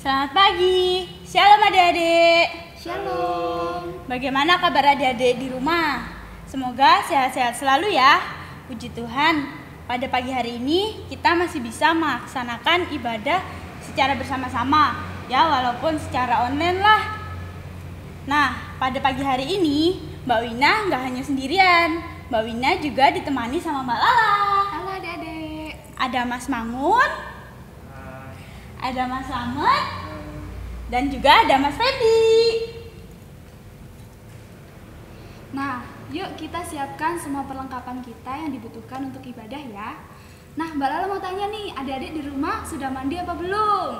Selamat pagi, shalom adik-adik. Shalom. Bagaimana kabar adik-adik di rumah? Semoga sehat-sehat selalu ya. Puji Tuhan, pada pagi hari ini kita masih bisa melaksanakan ibadah secara bersama-sama, ya walaupun secara online lah. Nah, pada pagi hari ini Mbak Wina nggak hanya sendirian. Mbak Wina juga ditemani sama Mbak Lala. Halo adik-adik. Ada Mas Mangun, ada Mas Slamet, dan juga ada Mas Fendi. Nah, yuk kita siapkan semua perlengkapan kita yang dibutuhkan untuk ibadah ya. Nah, Mbak Lala mau tanya nih, adik-adik di rumah sudah mandi apa belum?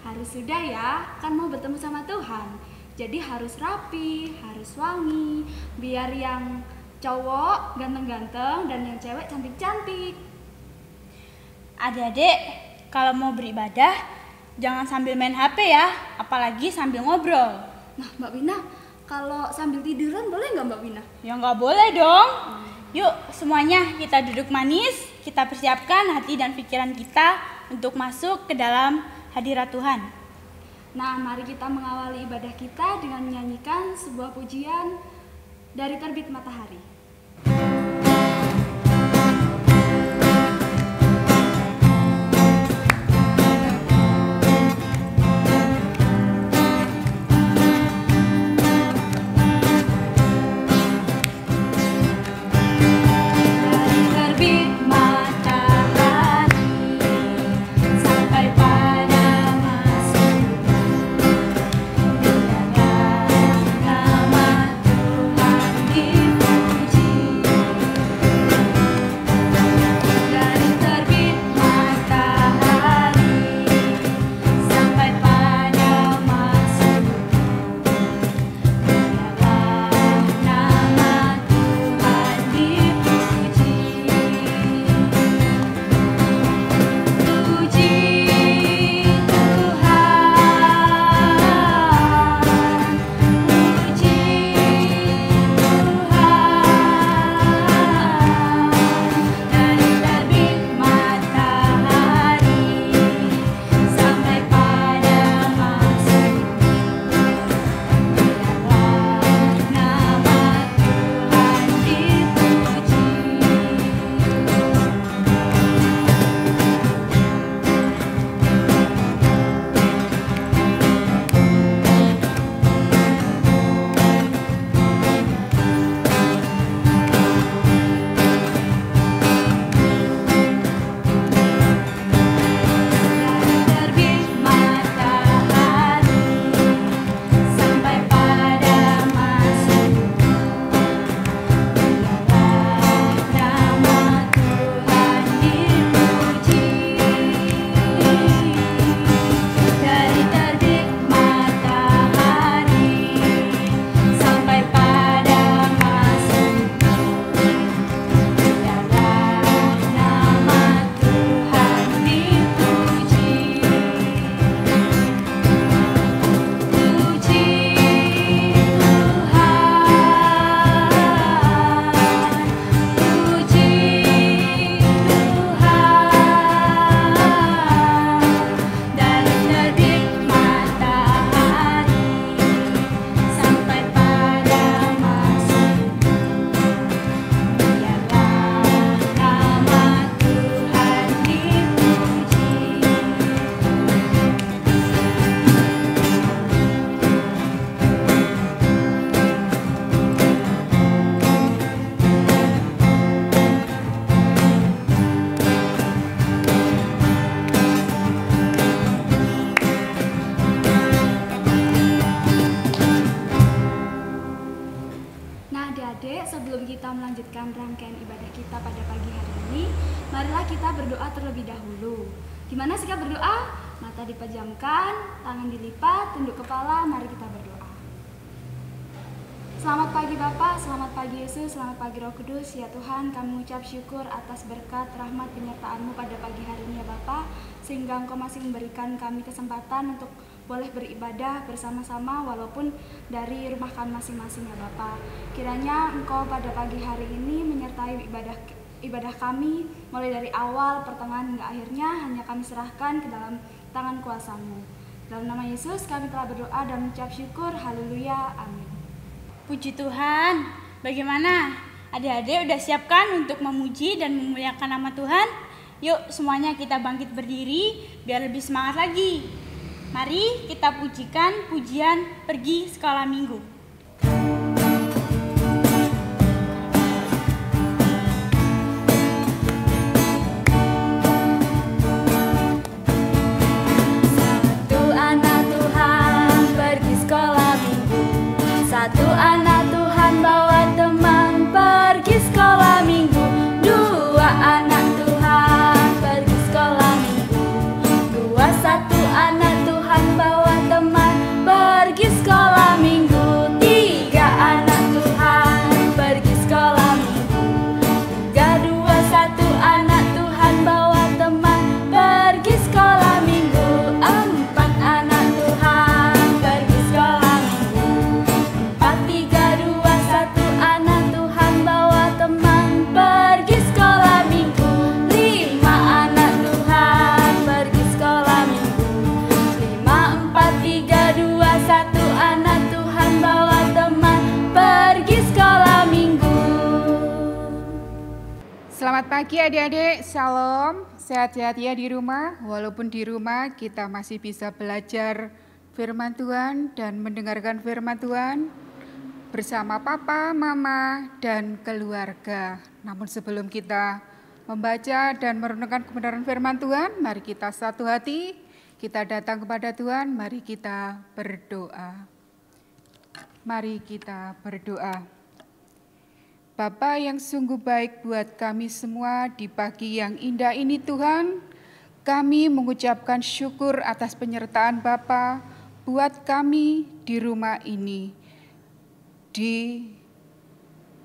Harus sudah ya, kan mau bertemu sama Tuhan. Jadi harus rapi, harus wangi, biar yang cowok ganteng-ganteng dan yang cewek cantik-cantik. Adik-adik, kalau mau beribadah, jangan sambil main HP ya, apalagi sambil ngobrol. Nah, Mbak Wina, kalau sambil tiduran boleh nggak Mbak Wina? Ya nggak boleh dong. Yuk semuanya kita duduk manis, kita persiapkan hati dan pikiran kita untuk masuk ke dalam hadirat Tuhan. Nah, mari kita mengawali ibadah kita dengan menyanyikan sebuah pujian dari Terbit Matahari. Sebelum kita melanjutkan rangkaian ibadah kita pada pagi hari ini, marilah kita berdoa terlebih dahulu. Gimana sikap berdoa? Mata dipejamkan, tangan dilipat, tunduk kepala, mari kita berdoa. Selamat pagi Bapa, selamat pagi Yesus, selamat pagi Roh Kudus. Ya Tuhan, kami mengucap syukur atas berkat, rahmat, penyertaan-Mu pada pagi hari ini ya Bapa, sehingga Engkau masih memberikan kami kesempatan untuk boleh beribadah bersama-sama walaupun dari rumah kami masing-masing ya Bapa. Kiranya Engkau pada pagi hari ini menyertai ibadah kami mulai dari awal, pertengahan hingga akhirnya hanya kami serahkan ke dalam tangan kuasa-Mu. Dalam nama Yesus kami telah berdoa dan mengucap syukur. Haleluya. Amin. Puji Tuhan. Bagaimana? Adik-adik udah siapkan untuk memuji dan memuliakan nama Tuhan? Yuk semuanya kita bangkit berdiri biar lebih semangat lagi. Mari kita pujikan pujian Pergi Sekolah Minggu. Satu anak Tuhan bawa teman pergi sekolah minggu. Dua anak Tuhan pergi sekolah minggu. Dua satu anak Tuhan bawa teman pergi sekolah minggu. Tiga anak Tuhan pergi sekolah minggu. Tiga dua satu anak Tuhan bawa teman pergi sekolah minggu. Empat anak Tuhan pergi sekolah minggu. Tiga, dua, satu anak Tuhan bawa teman pergi sekolah minggu. Lima anak Tuhan pergi sekolah minggu. Lima, empat, tiga, dua, satu anak Tuhan bawa teman pergi sekolah minggu. Selamat pagi adik-adik, shalom, sehat-sehat ya di rumah. Walaupun di rumah kita masih bisa belajar firman Tuhan dan mendengarkan firman Tuhan bersama papa, mama, dan keluarga. Namun sebelum kita membaca dan merenungkan kebenaran firman Tuhan, mari kita satu hati, kita datang kepada Tuhan, mari kita berdoa. Mari kita berdoa. Bapa yang sungguh baik buat kami semua di pagi yang indah ini Tuhan, kami mengucapkan syukur atas penyertaan Bapa buat kami di rumah ini. Di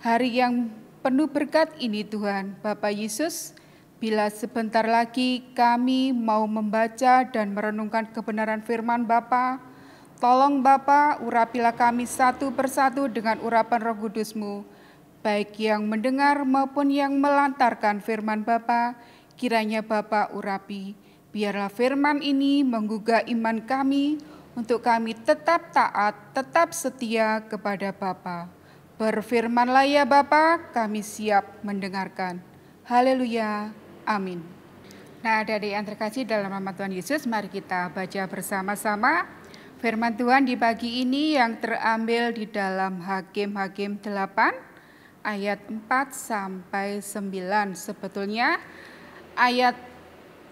hari yang penuh berkat ini Tuhan, Bapak Yesus, bila sebentar lagi kami mau membaca dan merenungkan kebenaran firman Bapa, tolong Bapa urapilah kami satu persatu dengan urapan Roh Kudus-Mu, baik yang mendengar maupun yang melantarkan firman Bapa, kiranya Bapa urapi, biarlah firman ini menggugah iman kami, untuk kami tetap taat, tetap setia kepada Bapa. Berfirmanlah ya Bapa, kami siap mendengarkan. Haleluya, amin. Nah, adik-adik yang terkasih dalam nama Tuhan Yesus, mari kita baca bersama-sama firman Tuhan di pagi ini yang terambil di dalam Hakim-Hakim 8 ayat 4 sampai 9. Sebetulnya ayat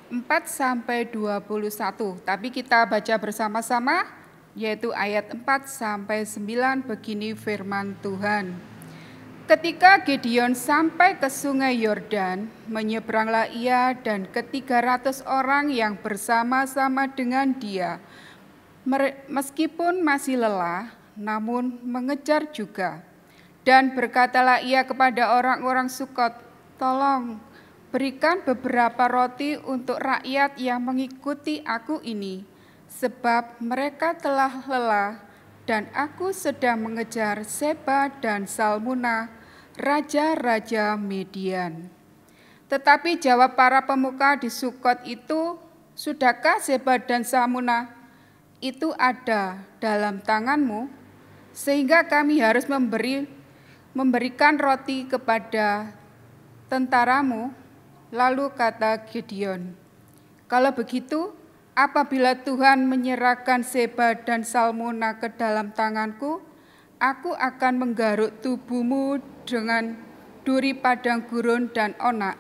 4 sampai 21, tapi kita baca bersama-sama, yaitu ayat 4 sampai 9, begini firman Tuhan. Ketika Gideon sampai ke sungai Yordan, menyeberanglah ia dan ke-300 orang yang bersama-sama dengan dia. Meskipun masih lelah, namun mengejar juga. Dan berkatalah ia kepada orang-orang Sukot, tolong, berikan beberapa roti untuk rakyat yang mengikuti aku ini, sebab mereka telah lelah dan aku sedang mengejar Seba dan Salmunah, raja-raja Midian. Tetapi jawab para pemuka di Sukot itu, sudahkah Seba dan Salmunah itu ada dalam tanganmu, sehingga kami harus memberikan roti kepada tentaramu? Lalu kata Gideon, kalau begitu, apabila Tuhan menyerahkan Seba dan Salmunah ke dalam tanganku, aku akan menggaruk tubuhmu dengan duri padang gurun dan onak.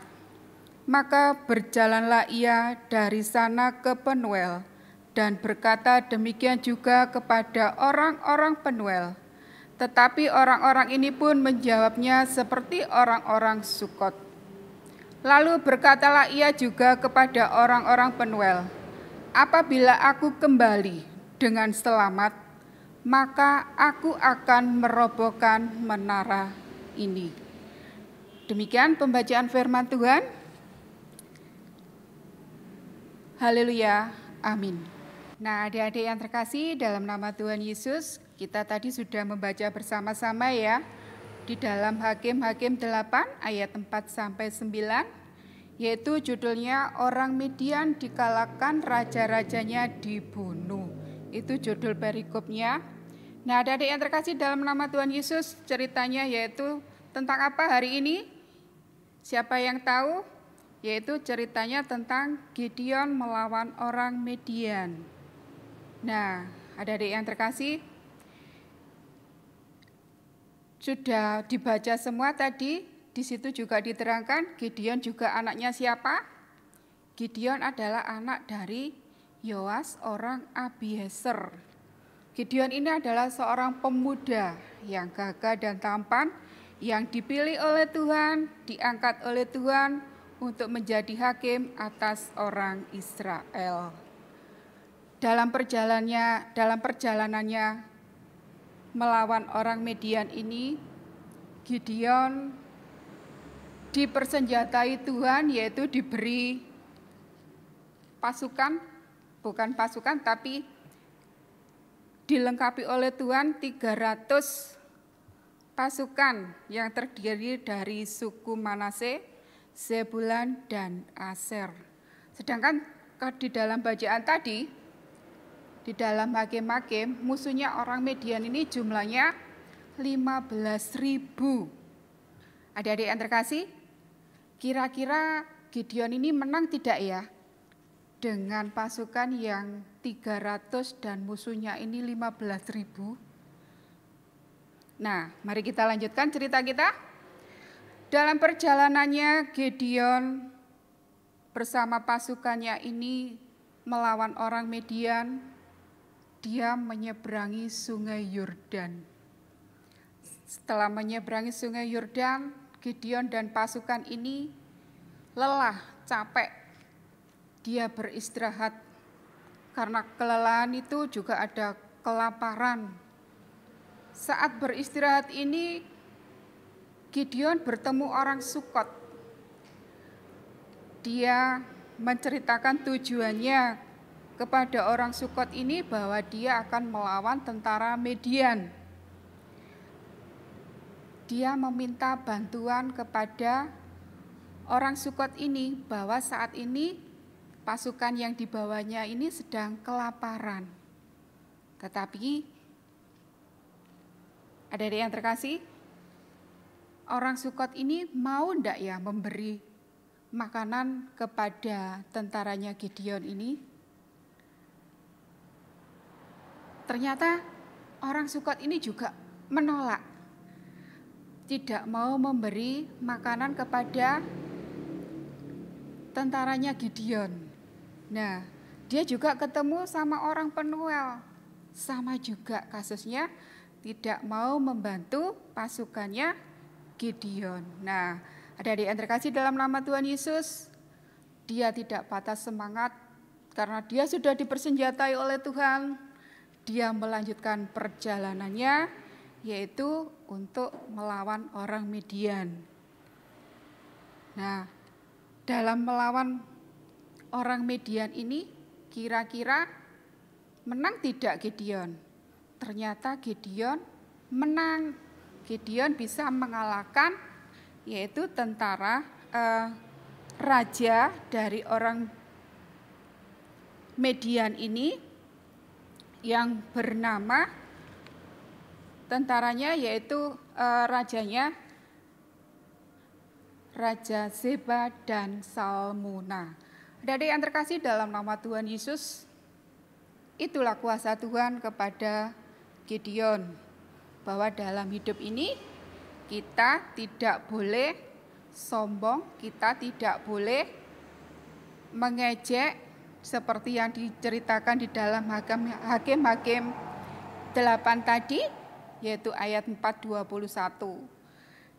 Maka berjalanlah ia dari sana ke Penuel, dan berkata demikian juga kepada orang-orang Penuel. Tetapi orang-orang ini pun menjawabnya seperti orang-orang Sukot. Lalu berkatalah ia juga kepada orang-orang Penuel, apabila aku kembali dengan selamat, maka aku akan merobohkan menara ini. Demikian pembacaan firman Tuhan. Haleluya, amin. Nah, adik-adik yang terkasih dalam nama Tuhan Yesus, kita tadi sudah membaca bersama-sama ya, di dalam Hakim-Hakim 8 ayat 4 sampai 9, yaitu judulnya Orang Midian Dikalahkan Raja-Rajanya Dibunuh. Itu judul perikopnya. Nah, adik-adik yang terkasih dalam nama Tuhan Yesus, ceritanya yaitu tentang apa hari ini? Siapa yang tahu? Yaitu ceritanya tentang Gideon melawan orang Midian. Nah, adik-adik yang terkasih, sudah dibaca semua tadi. Di situ juga diterangkan Gideon juga anaknya siapa? Gideon adalah anak dari Yoas orang Abiezer. Gideon ini adalah seorang pemuda yang gagah dan tampan, yang dipilih oleh Tuhan, diangkat oleh Tuhan untuk menjadi hakim atas orang Israel. Dalam perjalanannya melawan orang Midian ini, Gideon dipersenjatai Tuhan, yaitu diberi pasukan, bukan pasukan tapi dilengkapi oleh Tuhan 300 pasukan yang terdiri dari suku Manase, Zebulun, dan Aser. Sedangkan di dalam bacaan tadi, di dalam Hakim-Hakim, musuhnya orang Midian ini jumlahnya 15.000. Adik-adik yang terkasih, kira-kira Gideon ini menang tidak ya? Dengan pasukan yang 300 dan musuhnya ini 15.000. Nah, mari kita lanjutkan cerita kita. Dalam perjalanannya Gideon bersama pasukannya ini melawan orang Midian, dia menyeberangi sungai Yordan. Setelah menyeberangi sungai Yordan, Gideon dan pasukan ini lelah, capek. Dia beristirahat. Karena kelelahan itu juga ada kelaparan. Saat beristirahat ini, Gideon bertemu orang Sukot. Dia menceritakan tujuannya kepada orang Sukot ini bahwa dia akan melawan tentara Midian. Dia meminta bantuan kepada orang Sukot ini bahwa saat ini pasukan yang dibawanya ini sedang kelaparan. Tetapi adik-adik yang terkasih, orang Sukot ini mau ndak ya memberi makanan kepada tentaranya Gideon ini? Ternyata orang Sukot ini juga menolak. Tidak mau memberi makanan kepada tentaranya Gideon. Nah, dia juga ketemu sama orang Penuel. Sama juga kasusnya, tidak mau membantu pasukannya Gideon. Nah, adik-adik yang terkasih dalam nama Tuhan Yesus, dia tidak patah semangat karena dia sudah dipersenjatai oleh Tuhan. Dia melanjutkan perjalanannya, yaitu untuk melawan orang Midian. Nah, dalam melawan orang Midian ini, kira-kira menang tidak Gideon? Ternyata Gideon menang. Gideon bisa mengalahkan, yaitu tentara raja dari orang Midian ini yang bernama tentaranya yaitu rajanya Raja Zeba dan Salmuna. Adik-adik yang terkasih dalam nama Tuhan Yesus, itulah kuasa Tuhan kepada Gideon, bahwa dalam hidup ini kita tidak boleh sombong, kita tidak boleh mengejek seperti yang diceritakan di dalam Hakim-Hakim 8 tadi, yaitu ayat 4:21.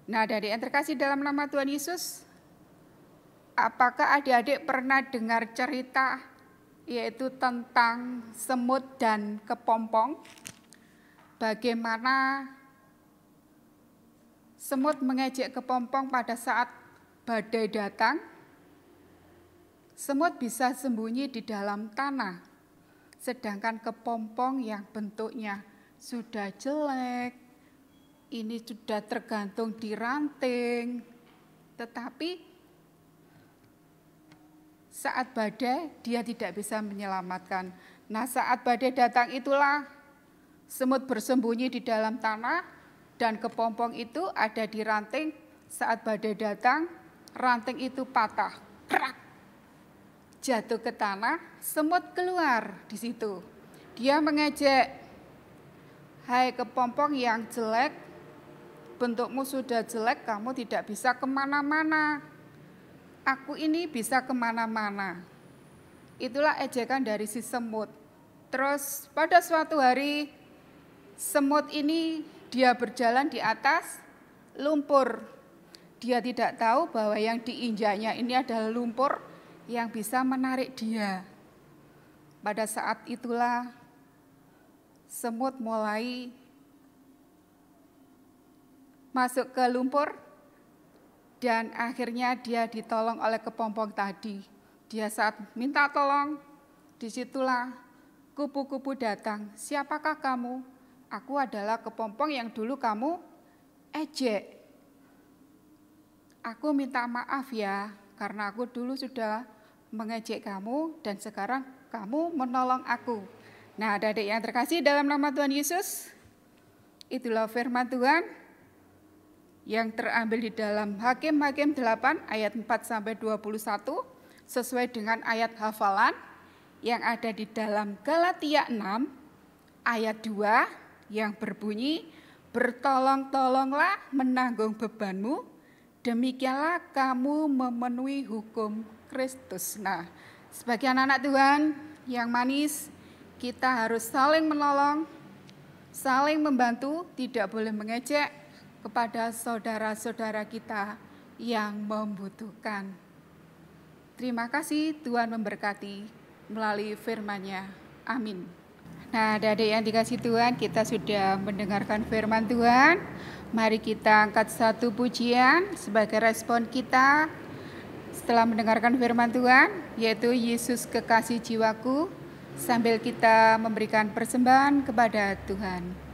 Nah, adik-adik yang terkasih dalam nama Tuhan Yesus, apakah adik-adik pernah dengar cerita yaitu tentang semut dan kepompong? Bagaimana semut mengejek kepompong pada saat badai datang? Semut bisa sembunyi di dalam tanah, sedangkan kepompong yang bentuknya sudah jelek, ini sudah tergantung di ranting, tetapi Saat badai, dia tidak bisa menyelamatkan. Nah, saat badai datang itulah semut bersembunyi di dalam tanah dan kepompong itu ada di ranting. Saat badai datang, ranting itu patah, krak, jatuh ke tanah, semut keluar di situ. Dia mengejek, "Hai kepompong yang jelek, bentukmu sudah jelek, kamu tidak bisa kemana-mana. Aku ini bisa kemana-mana." Itulah ejekan dari si semut. Terus pada suatu hari, semut ini dia berjalan di atas lumpur. Dia tidak tahu bahwa yang diinjaknya ini adalah lumpur yang bisa menarik dia. Pada saat itulah semut mulai masuk ke lumpur dan akhirnya dia ditolong oleh kepompong tadi. Dia saat minta tolong, disitulah kupu-kupu datang. "Siapakah kamu?" "Aku adalah kepompong yang dulu kamu ejek. Aku minta maaf ya, karena aku dulu sudah mengejek kamu dan sekarang kamu menolong aku." Nah, adik-adik yang terkasih dalam nama Tuhan Yesus, itulah firman Tuhan yang terambil di dalam Hakim-Hakim 8 ayat 4-21 sesuai dengan ayat hafalan yang ada di dalam Galatia 6 ayat 2 yang berbunyi, "Bertolong-tolonglah menanggung bebanmu, demikianlah kamu memenuhi hukum Kristus." Nah, sebagai anak-anak Tuhan yang manis, kita harus saling menolong, saling membantu, tidak boleh mengejek kepada saudara-saudara kita yang membutuhkan. Terima kasih, Tuhan memberkati melalui firman-Nya. Amin. Nah, adik-adik yang dikasih Tuhan, kita sudah mendengarkan firman Tuhan. Mari kita angkat satu pujian sebagai respon kita setelah mendengarkan firman Tuhan, yaitu Yesus kekasih jiwaku, sambil kita memberikan persembahan kepada Tuhan.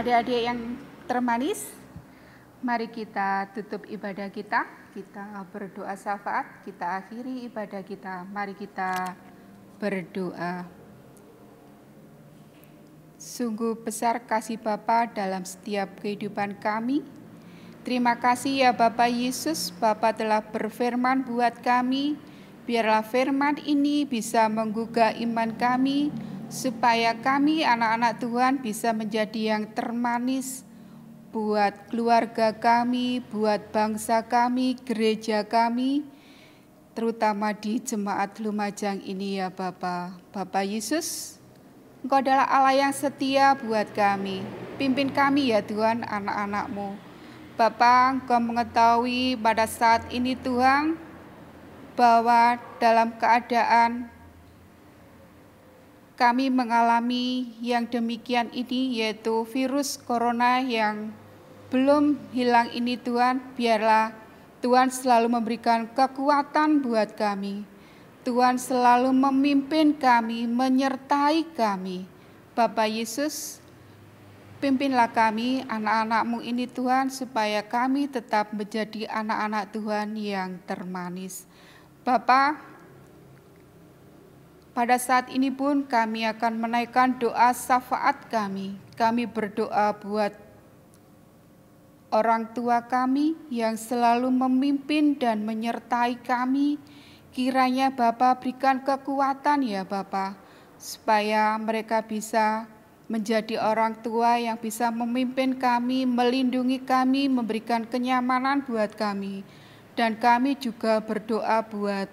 Adik-adik yang termanis, mari kita tutup ibadah kita. Kita berdoa syafaat, kita akhiri ibadah kita. Mari kita berdoa. Sungguh besar kasih Bapa dalam setiap kehidupan kami. Terima kasih ya Bapa Yesus, Bapa telah berfirman buat kami. Biarlah firman ini bisa menggugah iman kami, supaya kami anak-anak Tuhan bisa menjadi yang termanis buat keluarga kami, buat bangsa kami, gereja kami, terutama di jemaat Lumajang ini ya Bapa. Bapak Yesus, Engkau adalah Allah yang setia buat kami. Pimpin kami ya Tuhan, anak-anak-Mu. Bapa, Engkau mengetahui pada saat ini Tuhan, bahwa dalam keadaan kami mengalami yang demikian ini, yaitu virus corona yang belum hilang ini Tuhan, biarlah Tuhan selalu memberikan kekuatan buat kami. Tuhan selalu memimpin kami, menyertai kami. Bapak Yesus, pimpinlah kami, anak-anak-Mu ini Tuhan, supaya kami tetap menjadi anak-anak Tuhan yang termanis. Bapa, pada saat ini pun kami akan menaikkan doa syafaat kami. Kami berdoa buat orang tua kami yang selalu memimpin dan menyertai kami. Kiranya Bapa berikan kekuatan ya Bapa, supaya mereka bisa menjadi orang tua yang bisa memimpin kami, melindungi kami, memberikan kenyamanan buat kami. Dan kami juga berdoa buat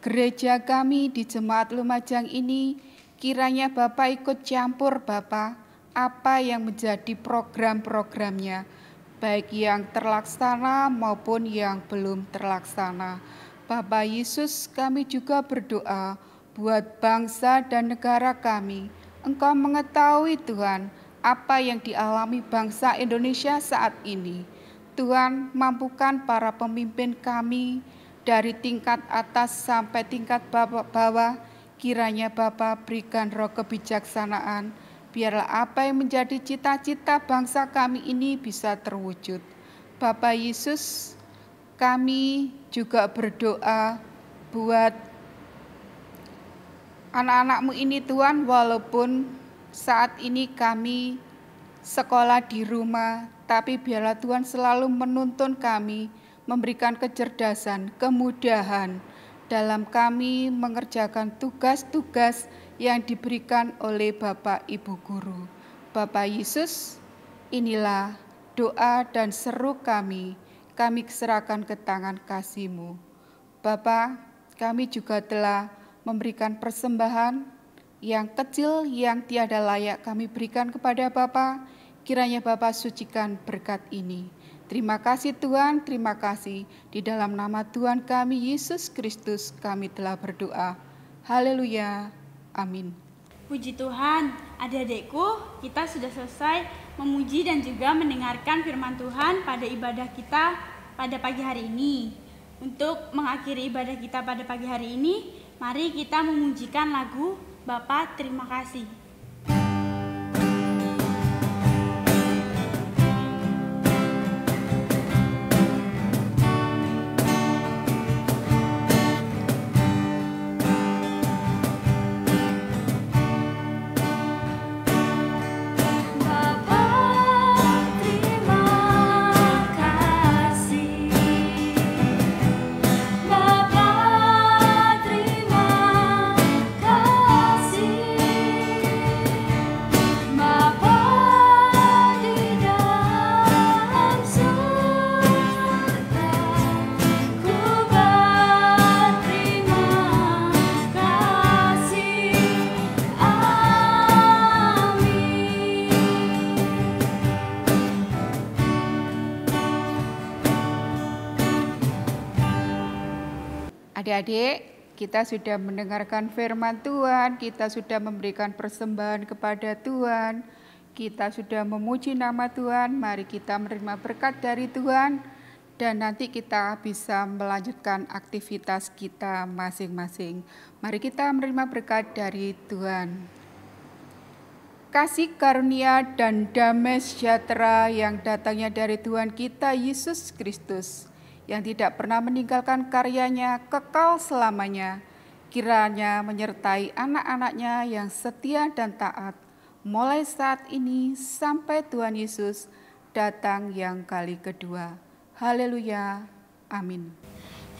gereja kami di Jemaat Lumajang ini, kiranya Bapak ikut campur Bapak apa yang menjadi program-programnya, baik yang terlaksana maupun yang belum terlaksana. Bapak Yesus, kami juga berdoa buat bangsa dan negara kami. Engkau mengetahui Tuhan apa yang dialami bangsa Indonesia saat ini. Tuhan, mampukan para pemimpin kami dari tingkat atas sampai tingkat bawah. Kiranya Bapa berikan roh kebijaksanaan, biarlah apa yang menjadi cita-cita bangsa kami ini bisa terwujud. Bapak Yesus, kami juga berdoa buat anak-anak-Mu ini Tuhan, walaupun saat ini kami sekolah di rumah, tapi biarlah Tuhan selalu menuntun kami, memberikan kecerdasan, kemudahan dalam kami mengerjakan tugas-tugas yang diberikan oleh Bapak Ibu Guru. Bapak Yesus, inilah doa dan seru kami serahkan ke tangan kasih-Mu. Bapa, kami juga telah memberikan persembahan yang kecil yang tiada layak kami berikan kepada Bapa. Kiranya Bapa sucikan berkat ini. Terima kasih Tuhan, terima kasih. Di dalam nama Tuhan kami, Yesus Kristus, kami telah berdoa. Haleluya. Amin. Puji Tuhan, adik-adikku, kita sudah selesai memuji dan juga mendengarkan firman Tuhan pada ibadah kita pada pagi hari ini. Untuk mengakhiri ibadah kita pada pagi hari ini, mari kita memujikan lagu Bapa Terima Kasih. Adik-adik, kita sudah mendengarkan firman Tuhan, kita sudah memberikan persembahan kepada Tuhan, kita sudah memuji nama Tuhan. Mari kita menerima berkat dari Tuhan, dan nanti kita bisa melanjutkan aktivitas kita masing-masing. Mari kita menerima berkat dari Tuhan. Kasih karunia dan damai sejahtera yang datangnya dari Tuhan kita Yesus Kristus, yang tidak pernah meninggalkan karyanya kekal selamanya, kiranya menyertai anak-anaknya yang setia dan taat, mulai saat ini sampai Tuhan Yesus datang yang kali kedua. Haleluya. Amin.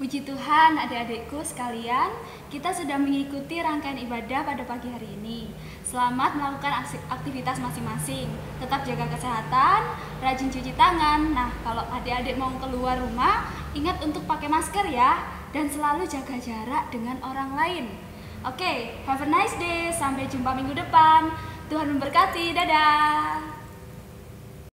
Puji Tuhan, adik-adikku sekalian, kita sudah mengikuti rangkaian ibadah pada pagi hari ini. Selamat melakukan aktivitas masing-masing. Tetap jaga kesehatan, rajin cuci tangan. Nah, kalau adik-adik mau keluar rumah, ingat untuk pakai masker ya. dan selalu jaga jarak dengan orang lain. Oke, have a nice day. Sampai jumpa minggu depan. Tuhan memberkati. Dadah.